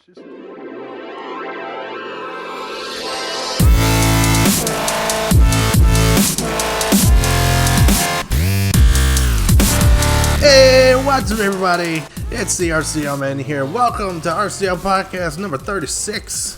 Hey, what's up, everybody? It's the RCLman here. Welcome to RCL Podcast number 36.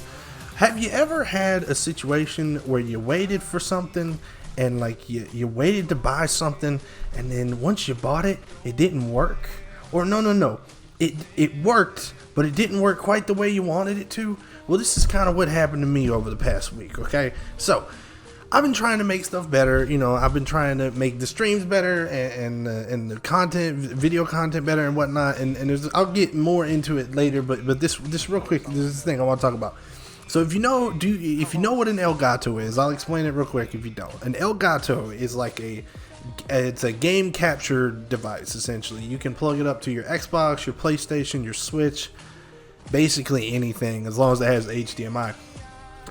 Have you ever had a situation where you waited for something and you waited to buy something and then once you bought it, it didn't work? Or no. It worked, but it didn't work quite the way you wanted it to? Well, this is kind of what happened to me over the past week, okay? So, I've been trying to make stuff better. I've been trying to make the streams better and the content, video content better and whatnot. And I'll get more into it later. But this real quick, this is the thing I want to talk about. So if you know what an Elgato is, I'll explain it real quick. If you don't, an Elgato is it's a game capture device. Essentially, you can plug it up to your Xbox, your PlayStation, your Switch, basically anything as long as it has HDMI.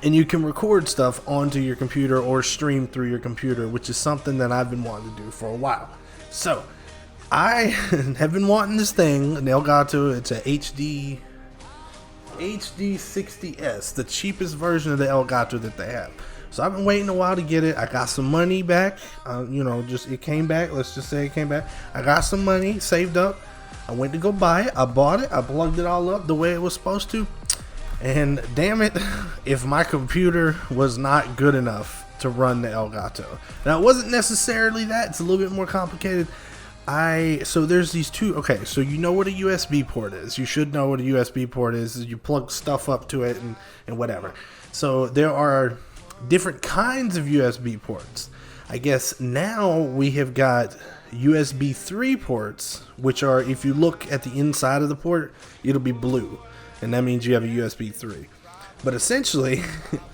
And you can record stuff onto your computer or stream through your computer, which is something that I've been wanting to do for a while. So, I have been wanting this thing, an Elgato. It's a HD60S, the cheapest version of the Elgato that they have. So, I've been waiting a while to get it. I got some money back. It came back. Let's just say it came back. I got some money saved up. I went to go buy it. I bought it. I plugged it all up the way it was supposed to. And damn it, if my computer was not good enough to run the Elgato. Now, it wasn't necessarily that. It's a little bit more complicated. So there's these two. Okay, so you know what a USB port is. You should know what a USB port is. You plug stuff up to it and whatever. So there are different kinds of USB ports. I guess now we have got USB 3 ports, which are, if you look at the inside of the port, it'll be blue. And that means you have a USB 3. But essentially,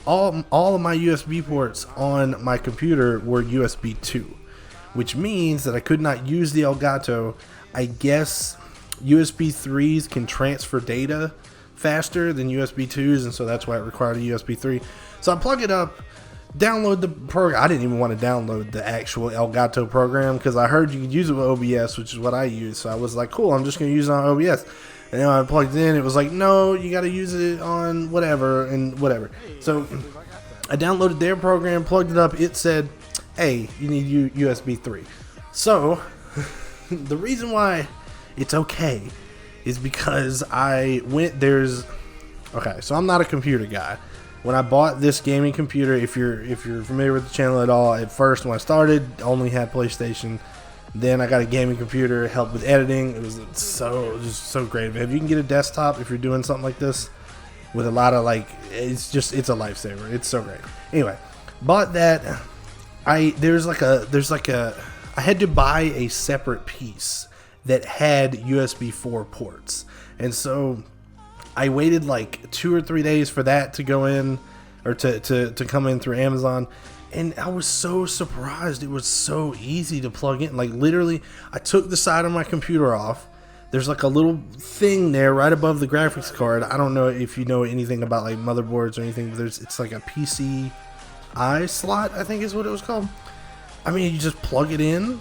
all of my USB ports on my computer were USB 2. Which means that I could not use the Elgato. I guess USB 3s can transfer data faster than USB 2s. And so that's why it required a USB 3. So I plug it up, download the program. I didn't even want to download the actual Elgato program because I heard you could use it with OBS, which is what I use. So I was like, cool, I'm just going to use it on OBS. And then I plugged it in, it was like, no, you got to use it on whatever and whatever. So I downloaded their program, plugged it up. It said, hey, you need USB 3. So the reason why it's okay is because so I'm not a computer guy. When I bought this gaming computer, if you're familiar with the channel at all, at first when I started, only had PlayStation. Then I got a gaming computer, helped with editing. It was so great. If you can get a desktop, if you're doing something like this, with a lot of it's a lifesaver. It's so great. Anyway, bought that. I had to buy a separate piece that had USB 4 ports, and so I waited 2 or 3 days for that to go in, or to come in through Amazon. And I was so surprised. It was so easy to plug in. Literally, I took the side of my computer off. There's a little thing there right above the graphics card. I don't know if you know anything about motherboards or anything, but it's a PCI slot, I think is what it was called. I mean, you just plug it in,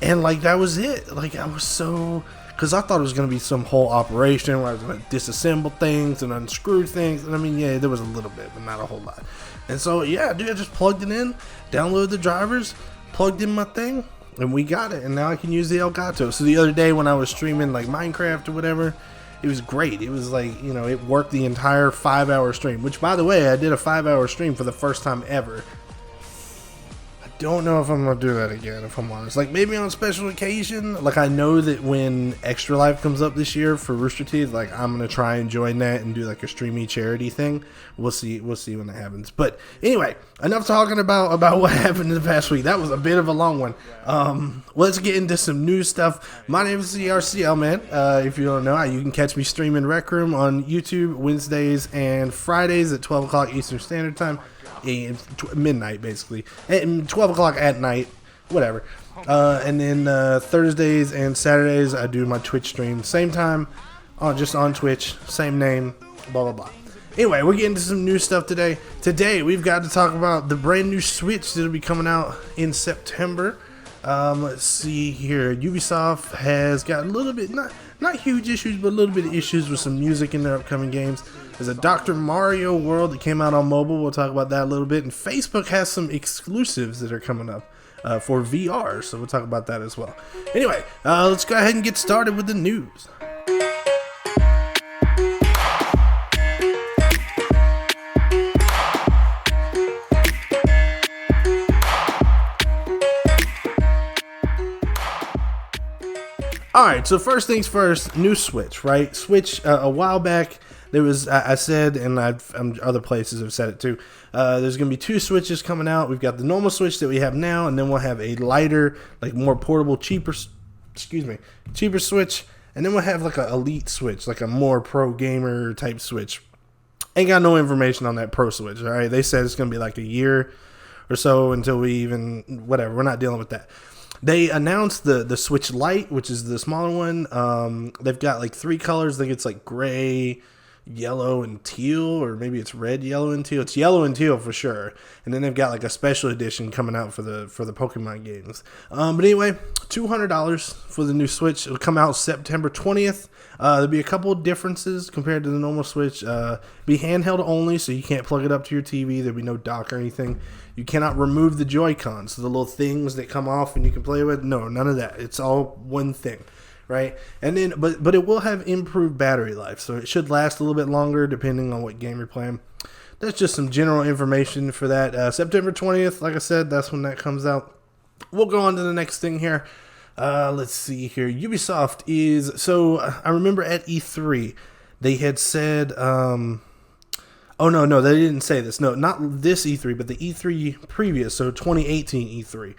and that was it. I was so... Because I thought it was going to be some whole operation where I was going to disassemble things and unscrew things. And I mean, yeah, there was a little bit, but not a whole lot. And so, yeah, dude, I just plugged it in, downloaded the drivers, plugged in my thing, and we got it. And now I can use the Elgato. So the other day when I was streaming Minecraft or whatever, it was great. It was it worked the entire 5-hour stream. Which, by the way, I did a 5-hour stream for the first time ever. Don't know if I'm gonna do that again, if I'm honest. Maybe on a special occasion. I know that when Extra Life comes up this year for Rooster Teeth, I'm gonna try and join that and do a streamy charity thing. We'll see when that happens. But anyway, enough talking about what happened in the past week. That was a bit of a long one. Let's get into some new stuff. My name is theRCLman. If you don't know, you can catch me streaming Rec Room on YouTube Wednesdays and Fridays at 12 o'clock Eastern Standard Time. Midnight, basically, at 12 o'clock at night, whatever. And then Thursdays and Saturdays I do my Twitch stream, same time, just on Twitch, same name, blah blah blah. Anyway, we're getting to some new stuff today. Today we've got to talk about the brand new Switch that'll be coming out in September. Let's see here. Ubisoft has got a little bit, not huge issues, but a little bit of issues with some music in their upcoming games. There's a Dr. Mario World that came out on mobile. We'll talk about that a little bit. And Facebook has some exclusives that are coming up for VR, so we'll talk about that as well. Anyway, let's go ahead and get started with the news. Alright, so first things first, new Switch, right? Switch, a while back, there was, I said, and other places have said it too, there's going to be two Switches coming out. We've got the normal Switch that we have now, and then we'll have a lighter, like more portable, cheaper Switch, and then we'll have like an elite Switch, like a more pro gamer type Switch. Ain't got no information on that pro Switch, alright? They said it's going to be like a year or so until we even, whatever, we're not dealing with that. They announced the Switch Lite, which is the smaller one. They've got like three colors. I think it's like gray, yellow, and teal, or maybe it's red, yellow, and teal. It's yellow and teal for sure. And then they've got like a special edition coming out for the Pokemon games. But anyway, $200 for the new Switch. It'll come out September 20th. There'll be a couple of differences compared to the normal Switch. Be handheld only, so you can't plug it up to your TV. There'll be no dock or anything. You cannot remove the Joy-Cons, so the little things that come off and you can play with. No, none of that. It's all one thing, right? And then, but it will have improved battery life, so it should last a little bit longer depending on what game you're playing. That's just some general information for that. September 20th, like I said, that's when that comes out. We'll go on to the next thing here. Let's see here. Ubisoft is, so I remember at E3, they had said, oh, no, they didn't say this. No, not this E3, but the E3 previous, so 2018 E3.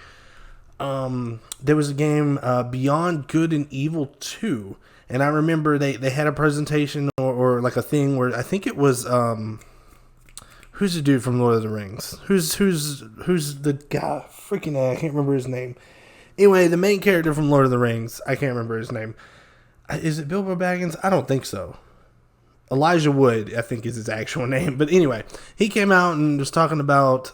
There was a game, Beyond Good and Evil 2, and I remember they had a presentation or like a thing where I think it was, who's the dude from Lord of the Rings? Who's the guy? Freaking I can't remember his name. Anyway, the main character from Lord of the Rings, I can't remember his name. Is it Bilbo Baggins? I don't think so. Elijah Wood, I think is his actual name. But anyway, he came out and was talking about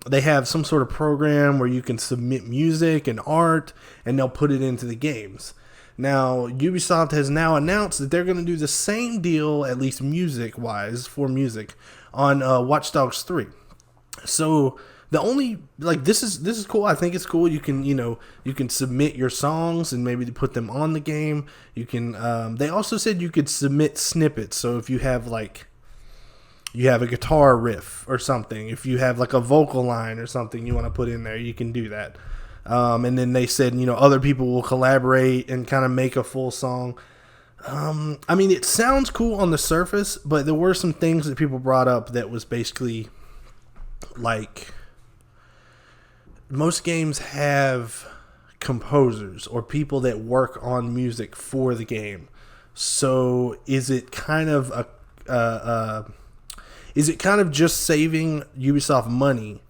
they have some sort of program where you can submit music and art, and they'll put it into the games. Now, Ubisoft has now announced that they're going to do the same deal, at least music-wise, for music, on Watch Dogs 3. So the only, like, this is cool. I think it's cool. You can submit your songs and maybe put them on the game. You can, they also said you could submit snippets. So if you have like, you have a guitar riff or something, if you have like a vocal line or something you want to put in there, you can do that. And then they said, other people will collaborate and kind of make a full song. I mean, it sounds cool on the surface, but there were some things that people brought up that was basically like, most games have composers or people that work on music for the game. So is it kind of just saving Ubisoft money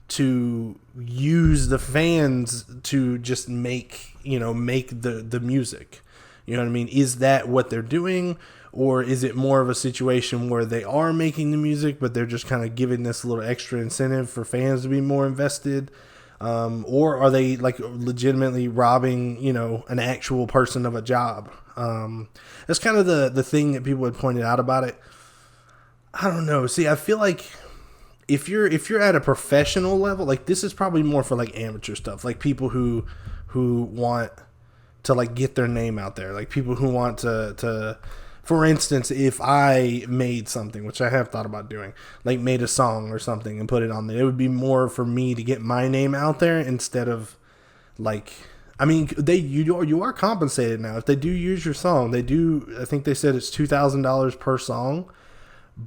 to use the fans to just make the music? You know what I mean? Is that what they're doing? Or is it more of a situation where they are making the music, but they're just kind of giving this little extra incentive for fans to be more invested? Or are they like legitimately robbing, an actual person of a job? That's kind of the thing that people had pointed out about it. I don't know. See, I feel like if you're at a professional level, like this is probably more for like amateur stuff, like people who want to like get their name out there, like people who want to for instance, if I made something, which I have thought about doing, like made a song or something and put it on there, it would be more for me to get my name out there instead of like, I mean, you are compensated now. If they do use your song, I think they said it's $2,000 per song,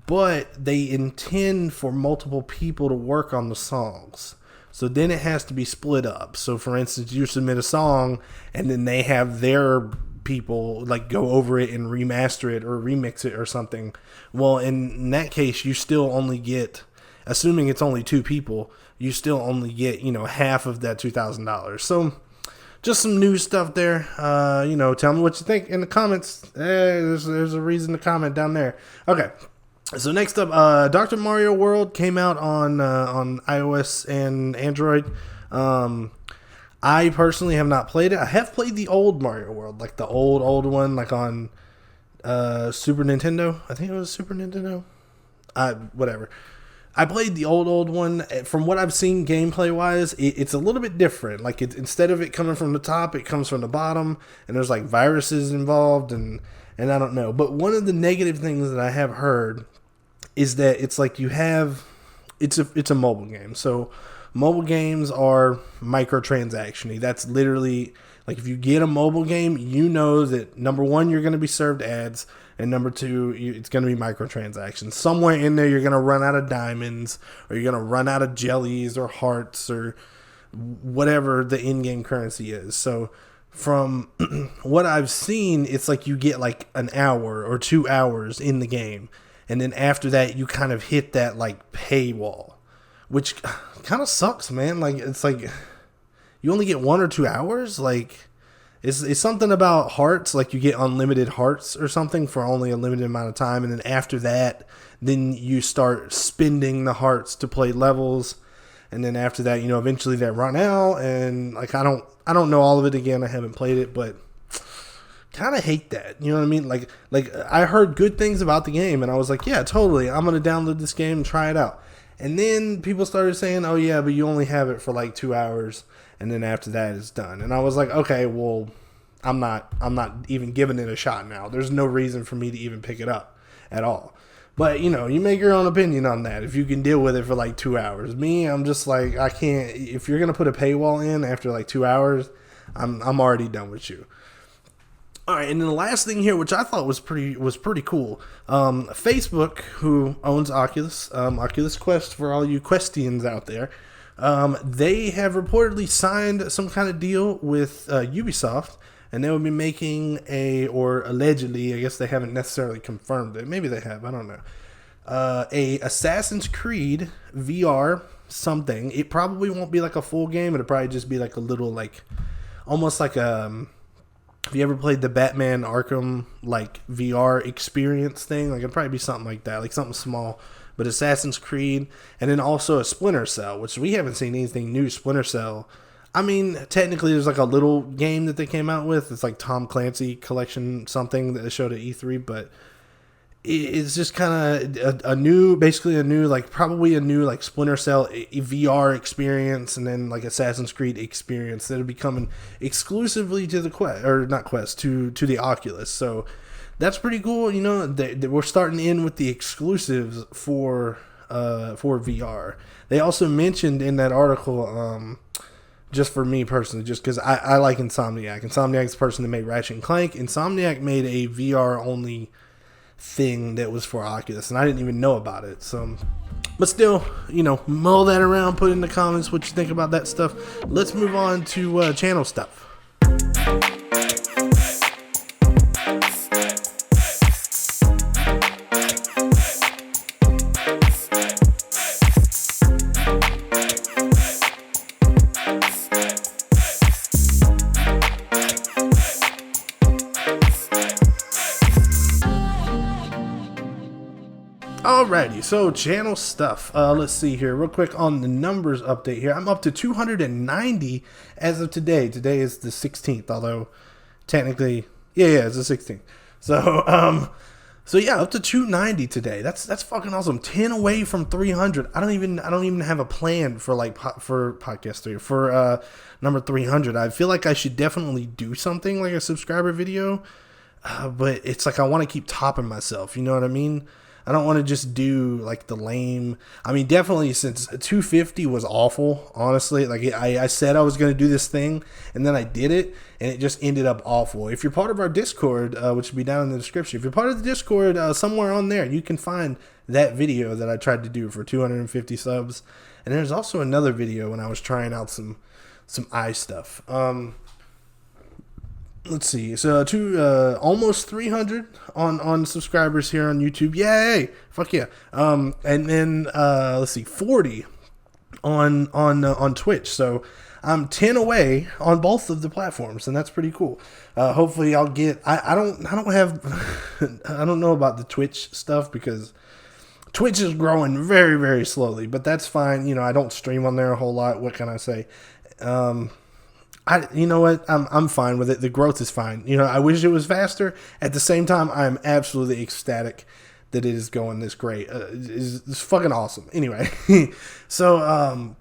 but they intend for multiple people to work on the songs. So then it has to be split up. So for instance, you submit a song and then they have their people like go over it and remaster it or remix it or something. Well, in that case, you still only get, assuming it's only two people, you still only get, half of that $2,000. So just some new stuff there. Tell me what you think in the comments. There's a reason to comment down there. Okay. So next up, Dr. Mario World came out on iOS and Android. I personally have not played it. I have played the old Mario World, like the old one, like on Super Nintendo. I think it was Super Nintendo. Whatever. I played the old one. From what I've seen gameplay wise, it's a little bit different. Like instead of it coming from the top, it comes from the bottom, and there's like viruses involved, and I don't know. But one of the negative things that I have heard is that it's like it's a mobile game. So mobile games are microtransaction-y. That's literally like if you get a mobile game, you know that number one, you're going to be served ads. And number two, it's going to be microtransactions. Somewhere in there, you're going to run out of diamonds, or you're going to run out of jellies or hearts or whatever the in-game currency is. So from what I've seen, it's like you get like an hour or 2 hours in the game. And then after that, you kind of hit that like paywall, which kind of sucks, man. Like it's like you only get 1 or 2 hours. Like it's something about hearts, like you get unlimited hearts or something for only a limited amount of time, and then after that, then you start spending the hearts to play levels, and then after that, eventually they run out, and like I don't know all of it again. I haven't played it, but kind of hate that. You know what I mean? Like I heard good things about the game, and I was like, yeah, totally, I'm gonna download this game and try it out. And then people started saying, oh yeah, but you only have it for like 2 hours. And then after that, it's done. And I was like, okay, well, I'm not even giving it a shot now. There's no reason for me to even pick it up at all. But, you make your own opinion on that. If you can deal with it for like 2 hours. Me, I'm just like, I can't. If you're going to put a paywall in after like 2 hours, I'm already done with you. All right, and then the last thing here, which I thought was pretty cool. Facebook, who owns Oculus, Oculus Quest for all you Questians out there, they have reportedly signed some kind of deal with Ubisoft, and they will be making or allegedly, I guess they haven't necessarily confirmed it. Maybe they have, I don't know. A Assassin's Creed VR something. It probably won't be like a full game. It'll probably just be like a little, like, almost like a... Have you ever played the Batman Arkham, like, VR experience thing? Like, it'd probably be something like that, like something small. But Assassin's Creed, and then also a Splinter Cell, which we haven't seen anything new. Splinter Cell, I mean, technically there's like a little game that they came out with. It's like Tom Clancy Collection something that they showed at E3, but it's just kind of a new, like probably a new like Splinter Cell VR experience, and then like Assassin's Creed experience that'll be coming exclusively to the to the Oculus. So that's pretty cool. We're starting in with the exclusives for VR. They also mentioned in that article, just for me personally, just because I like Insomniac. Insomniac's the person that made Ratchet and Clank. Insomniac made a VR only thing that was for Oculus, and I didn't even know about it. So, but still, mull that around. Put in the comments what you think about that stuff. Let's move on to channel stuff. Alrighty, so channel stuff. Let's see here real quick on the numbers update here. I'm up to 290 as of today. Today is the 16th, although technically, yeah, it's the 16th. So yeah, up to 290 today. That's fucking awesome. 10 away from 300. I don't even have a plan for podcast 3 for number 300. I feel like I should definitely do something like a subscriber video, but it's like I want to keep topping myself. You know what I mean? I don't want to just do like the lame. I mean, definitely since 250 was awful, honestly. Like I said I was going to do this thing, and then I did it, and it just ended up awful. If you're part of our Discord, which will be down in the description, if you're part of the Discord, somewhere on there, you can find that video that I tried to do for 250 subs. And there's also another video when I was trying out some eye stuff. Let's see. So almost 300 on subscribers here on YouTube. Yay! Fuck yeah. And then let's see, 40 on Twitch. So I'm 10 away on both of the platforms, and that's pretty cool. Hopefully I'll get. I don't know about the Twitch stuff because Twitch is growing very, very slowly, but that's fine. I don't stream on there a whole lot. What can I say? you know what? I'm fine with it. The growth is fine. You know, I wish it was faster. At the same time, I'm absolutely ecstatic that it is going this great. It's fucking awesome. Anyway, so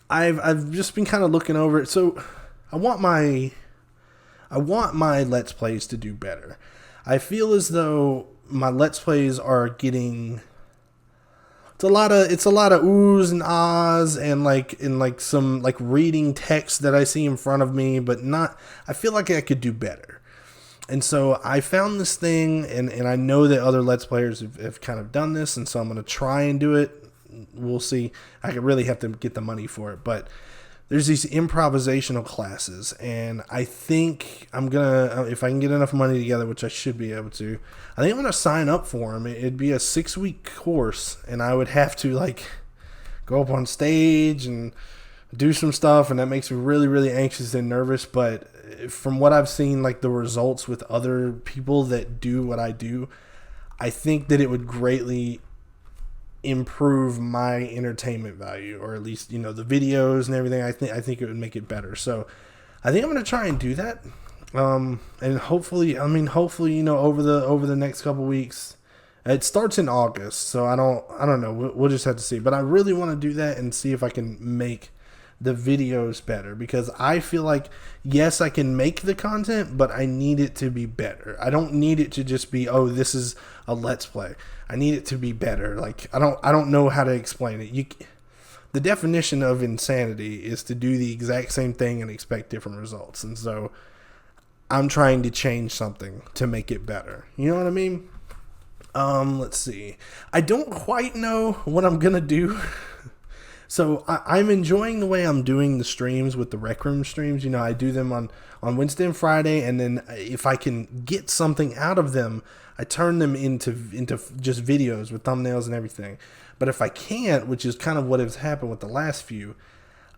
I've just been kind of looking over it. So I want my Let's Plays to do better. I feel as though my Let's Plays are getting, it's a lot of oohs and ahs and like some like reading text that I see in front of me, but not, I feel like I could do better. And so I found this thing, and I know that other Let's Players have kind of done this, and so I'm going to try and do it. We'll see. I could really have to get the money for it, but there's these improvisational classes, and I think I'm going to, if I can get enough money together, which I should be able to, I think I'm going to sign up for them. It'd be a 6-week course, and I would have to like go up on stage and do some stuff, and that makes me really, really anxious and nervous. But from what I've seen, like the results with other people that do what I do, I think that it would greatly improve my entertainment value, or at least, you know, the videos and everything. I think it would make it better. So I think I'm going to try and do that. And hopefully, you know, over the next couple weeks. It starts in August, so I don't know. We'll just have to see. But I really want to do that and see if I can make the videos better, because I feel like, yes, I can make the content, but I need it to be better. I don't need it to just be, oh, this is a Let's Play. I need it to be better. Like, I don't know how to explain it. The definition of insanity is to do the exact same thing and expect different results. And so I'm trying to change something to make it better. You know what I mean? Let's see. I don't quite know what I'm gonna do. So I'm enjoying the way I'm doing the streams with the Rec Room streams. You know, I do them on Wednesday and Friday, and then if I can get something out of them, I turn them into just videos with thumbnails and everything. But if I can't, which is kind of what has happened with the last few,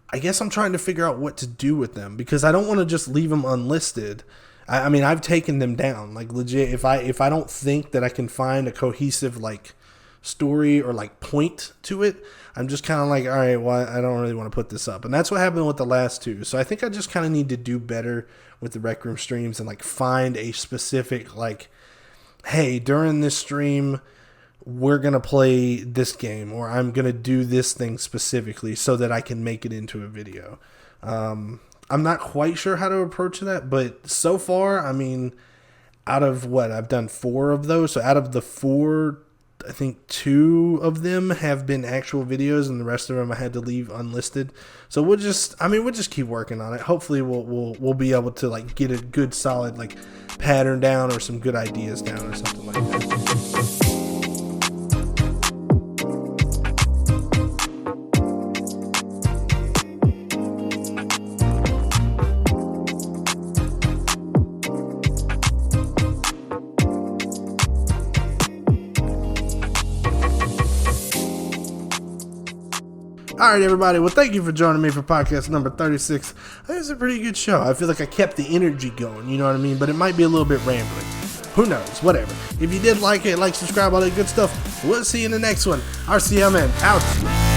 I guess I'm trying to figure out what to do with them, because I don't want to just leave them unlisted. I mean, I've taken them down, like legit. If I don't think that I can find a cohesive like story or like point to it, I'm just kind of like, all right, well, I don't really want to put this up. And that's what happened with the last two. So I think I just kind of need to do better with the Rec Room streams and like find a specific, like, hey, during this stream, we're going to play this game, or I'm going to do this thing specifically so that I can make it into a video. I'm not quite sure how to approach that, but so far, I mean, out of what, I've done 4 of those. So out of the 4, I think 2 of them have been actual videos, and the rest of them I had to leave unlisted. So we'll just keep working on it. Hopefully we'll be able to like get a good solid like pattern down, or some good ideas down, or something like that. All right, everybody. Well, thank you for joining me for podcast number 36. I think it's a pretty good show. I feel like I kept the energy going, you know what I mean? But it might be a little bit rambling. Who knows? Whatever. If you did like it, like, subscribe, all that good stuff. We'll see you in the next one. RCLman out.